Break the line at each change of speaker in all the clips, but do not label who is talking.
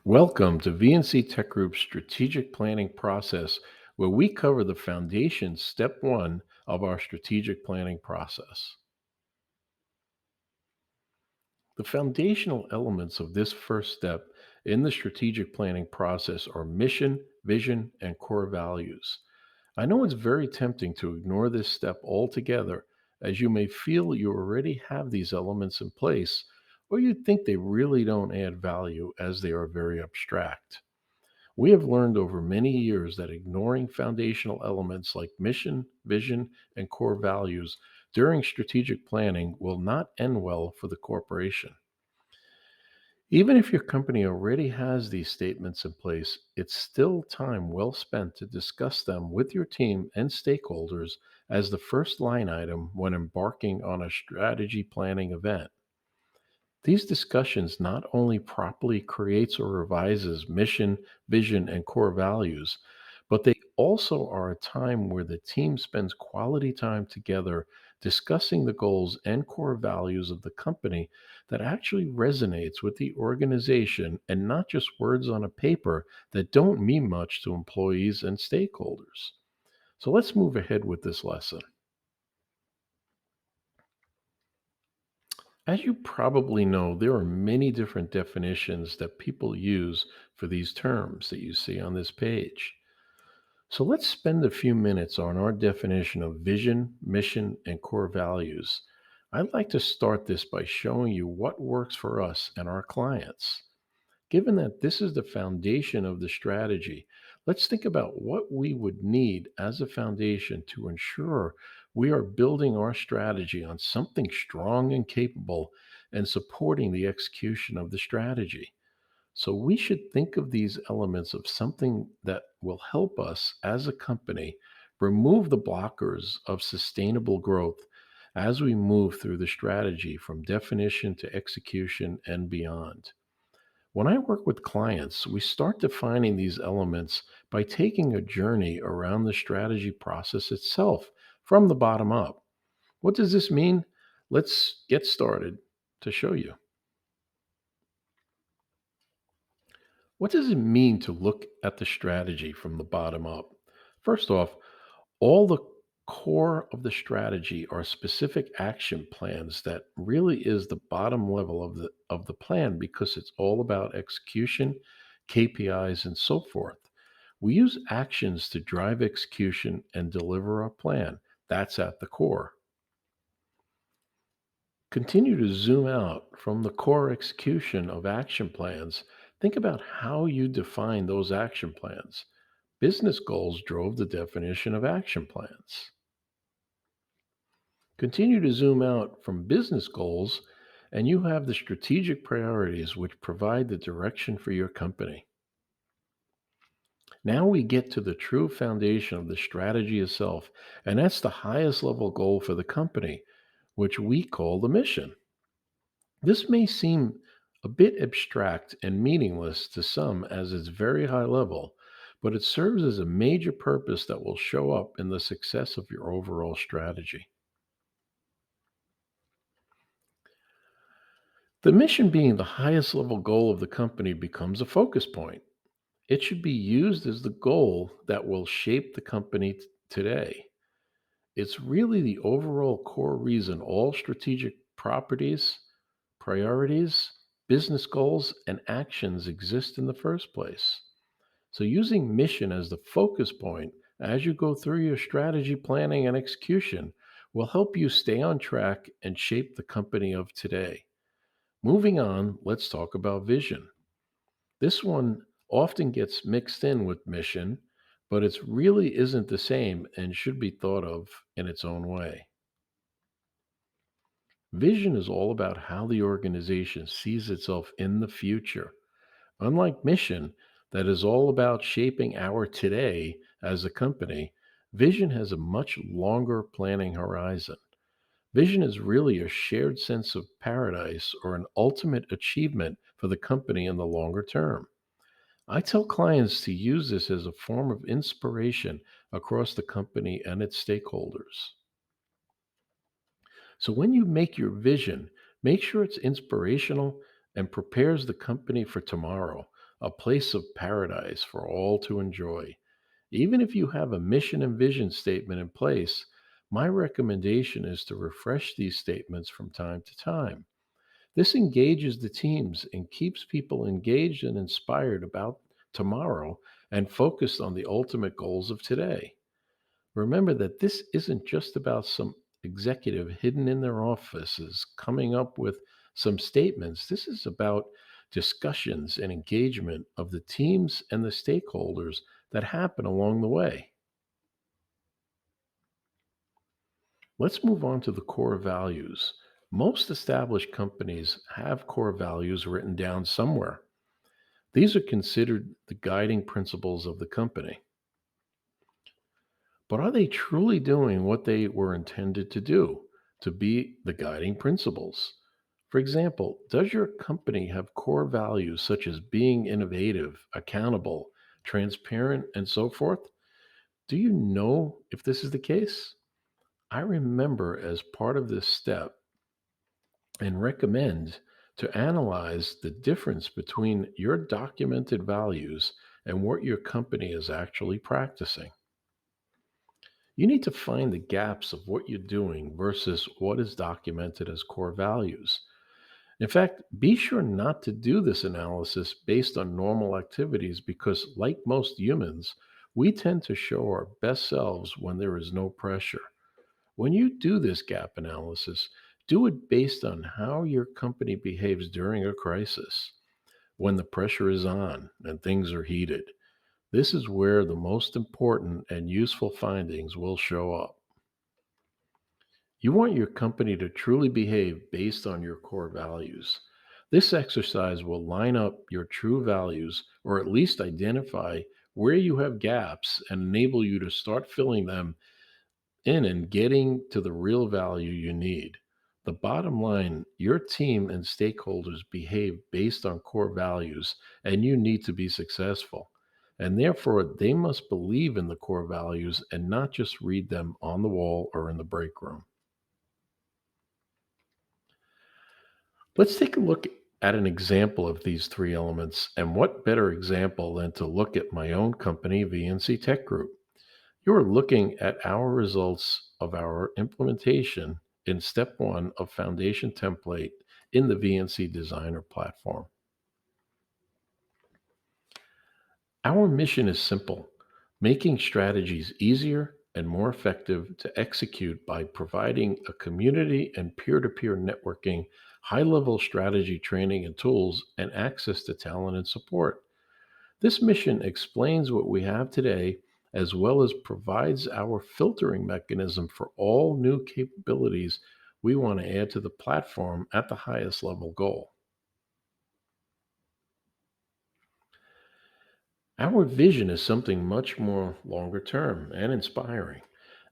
Welcome to VNCTech Group's strategic planning process, where we cover the foundation step one of our strategic planning process. The foundational elements of this first step in the strategic planning process are mission, vision, and core values. I know it's very tempting to ignore this step altogether, as you may feel you already have these elements in place, or you think they really don't add value as they are very abstract. We have learned over many years that ignoring foundational elements like mission, vision, and core values during strategic planning will not end well for the corporation. Even if your company already has these statements in place, it's still time well spent to discuss them with your team and stakeholders as the first line item when embarking on a strategy planning event. These discussions not only properly creates or revises mission, vision, and core values, but they also are a time where the team spends quality time together discussing the goals and core values of the company that actually resonates with the organization and not just words on a paper that don't mean much to employees and stakeholders. So let's move ahead with this lesson. As you probably know, there are many different definitions that people use for these terms that you see on this page. So let's spend a few minutes on our definition of vision, mission, and core values. I'd like to start this by showing you what works for us and our clients. Given that this is the foundation of the strategy, let's think about what we would need as a foundation to ensure we are building our strategy on something strong and capable and supporting the execution of the strategy. So we should think of these elements of something that will help us as a company remove the blockers of sustainable growth as we move through the strategy from definition to execution and beyond. When I work with clients, we start defining these elements by taking a journey around the strategy process itself from the bottom up. What does this mean? Let's get started to show you. What does it mean to look at the strategy from the bottom up? First off, all the core of the strategy are specific action plans that really is the bottom level of the plan because it's all about execution, KPIs and so forth. We use actions to drive execution and deliver our plan. That's at the core. Continue to zoom out from the core execution of action plans. Think about how you define those action plans. Business goals drove the definition of action plans. Continue to zoom out from business goals, and you have the strategic priorities which provide the direction for your company. Now we get to the true foundation of the strategy itself, and that's the highest level goal for the company, which we call the mission. This may seem a bit abstract and meaningless to some as it's very high level, but it serves as a major purpose that will show up in the success of your overall strategy. The mission being the highest level goal of the company becomes a focus point. It should be used as the goal that will shape the company today. It's really the overall core reason all strategic properties, priorities, business goals, and actions exist in the first place. So, using mission as the focus point as you go through your strategy planning and execution will help you stay on track and shape the company of today. Moving on, let's talk about vision. This one often gets mixed in with mission, but it really isn't the same and should be thought of in its own way. Vision is all about how the organization sees itself in the future. Unlike mission, that is all about shaping our today as a company, vision has a much longer planning horizon. Vision is really a shared sense of paradise or an ultimate achievement for the company in the longer term. I tell clients to use this as a form of inspiration across the company and its stakeholders. So when you make your vision, make sure it's inspirational and prepares the company for tomorrow, a place of paradise for all to enjoy. Even if you have a mission and vision statement in place, my recommendation is to refresh these statements from time to time. This engages the teams and keeps people engaged and inspired about tomorrow and focused on the ultimate goals of today. Remember that this isn't just about some executive hidden in their offices coming up with some statements. This is about discussions and engagement of the teams and the stakeholders that happen along the way. Let's move on to the core values. Most established companies have core values written down somewhere. These are considered the guiding principles of the company. But are they truly doing what they were intended to do, to be the guiding principles? For example, does your company have core values such as being innovative, accountable, transparent, and so forth? Do you know if this is the case? I remember as part of this step and recommend to analyze the difference between your documented values and what your company is actually practicing. You need to find the gaps of what you're doing versus what is documented as core values. In fact, be sure not to do this analysis based on normal activities because, like most humans, we tend to show our best selves when there is no pressure. When you do this gap analysis, do it based on how your company behaves during a crisis, when the pressure is on and things are heated. This is where the most important and useful findings will show up. You want your company to truly behave based on your core values. This exercise will line up your true values or at least identify where you have gaps and enable you to start filling them in and getting to the real value you need. The bottom line, your team and stakeholders behave based on core values, and you need to be successful. And therefore, they must believe in the core values and not just read them on the wall or in the break room. Let's take a look at an example of these three elements. And what better example than to look at my own company, VNC Tech Group? You're looking at our results of our implementation in step one of foundation template in the VNC Designer platform. Our mission is simple: making strategies easier and more effective to execute by providing a community and peer to peer networking, high level strategy training and tools, and access to talent and support. This mission explains what we have today as well as provides our filtering mechanism for all new capabilities we want to add to the platform at the highest level goal. Our vision is something much more longer term and inspiring.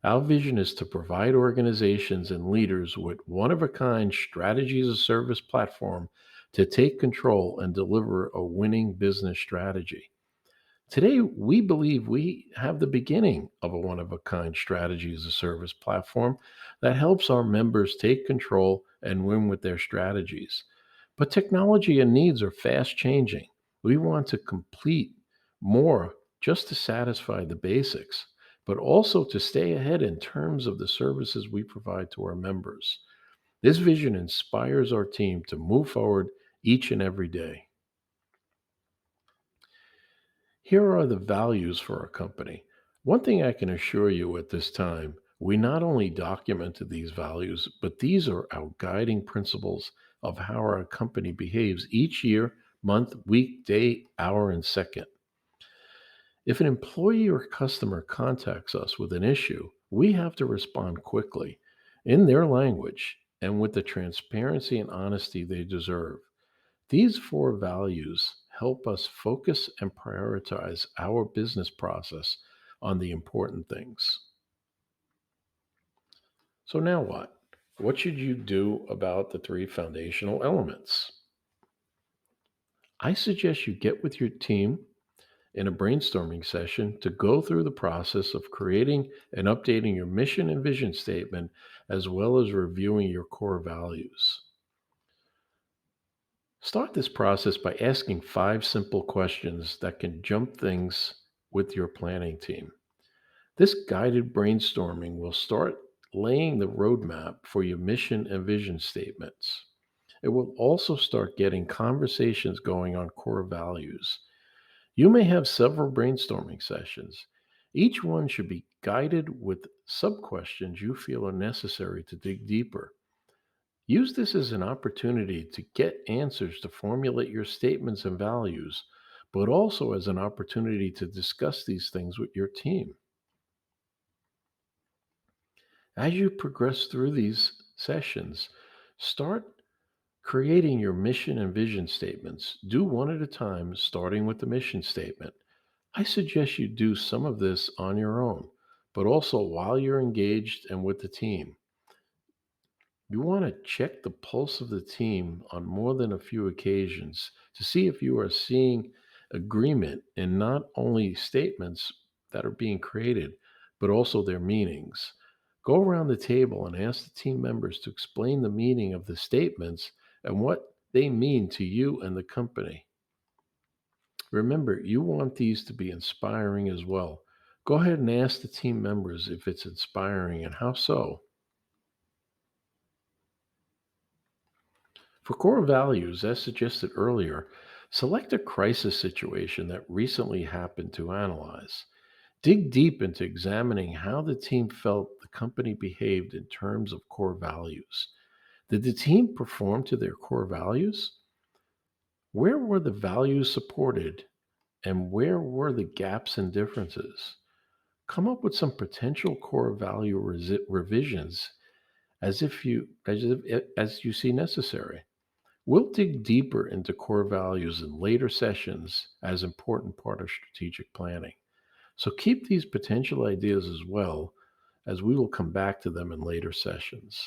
Our vision is to provide organizations and leaders with one of a kind strategy as a service platform to take control and deliver a winning business strategy. Today, we believe we have the beginning of a one of a kind strategy as a service platform that helps our members take control and win with their strategies. But technology and needs are fast changing. We want to complete more just to satisfy the basics, but also to stay ahead in terms of the services we provide to our members. This vision inspires our team to move forward each and every day. Here are the values for our company. One thing I can assure you at this time, we not only documented these values, but these are our guiding principles of how our company behaves each year, month, week, day, hour, and second. If an employee or customer contacts us with an issue, we have to respond quickly in their language and with the transparency and honesty they deserve. These four values help us focus and prioritize our business process on the important things. So, now what? What should you do about the three foundational elements? I suggest you get with your team in a brainstorming session to go through the process of creating and updating your mission and vision statement, as well as reviewing your core values. Start this process by asking 5 simple questions that can jump things with your planning team. This guided brainstorming will start laying the roadmap for your mission and vision statements. It will also start getting conversations going on core values. You may have several brainstorming sessions. Each one should be guided with sub questions you feel are necessary to dig deeper. Use this as an opportunity to get answers to formulate your statements and values, but also as an opportunity to discuss these things with your team. As you progress through these sessions, start creating your mission and vision statements. Do one at a time, starting with the mission statement. I suggest you do some of this on your own, but also while you're engaged and with the team. You want to check the pulse of the team on more than a few occasions to see if you are seeing agreement in not only statements that are being created, but also their meanings. Go around the table and ask the team members to explain the meaning of the statements and what they mean to you and the company. Remember, you want these to be inspiring as well. Go ahead and ask the team members if it's inspiring and how so. For core values, as suggested earlier, select a crisis situation that recently happened to analyze. Dig deep into examining how the team felt the company behaved in terms of core values. Did the team perform to their core values? Where were the values supported and where were the gaps and differences? Come up with some potential core value revisions as you see necessary. We'll dig deeper into core values in later sessions as important part of strategic planning. So keep these potential ideas as well as we will come back to them in later sessions.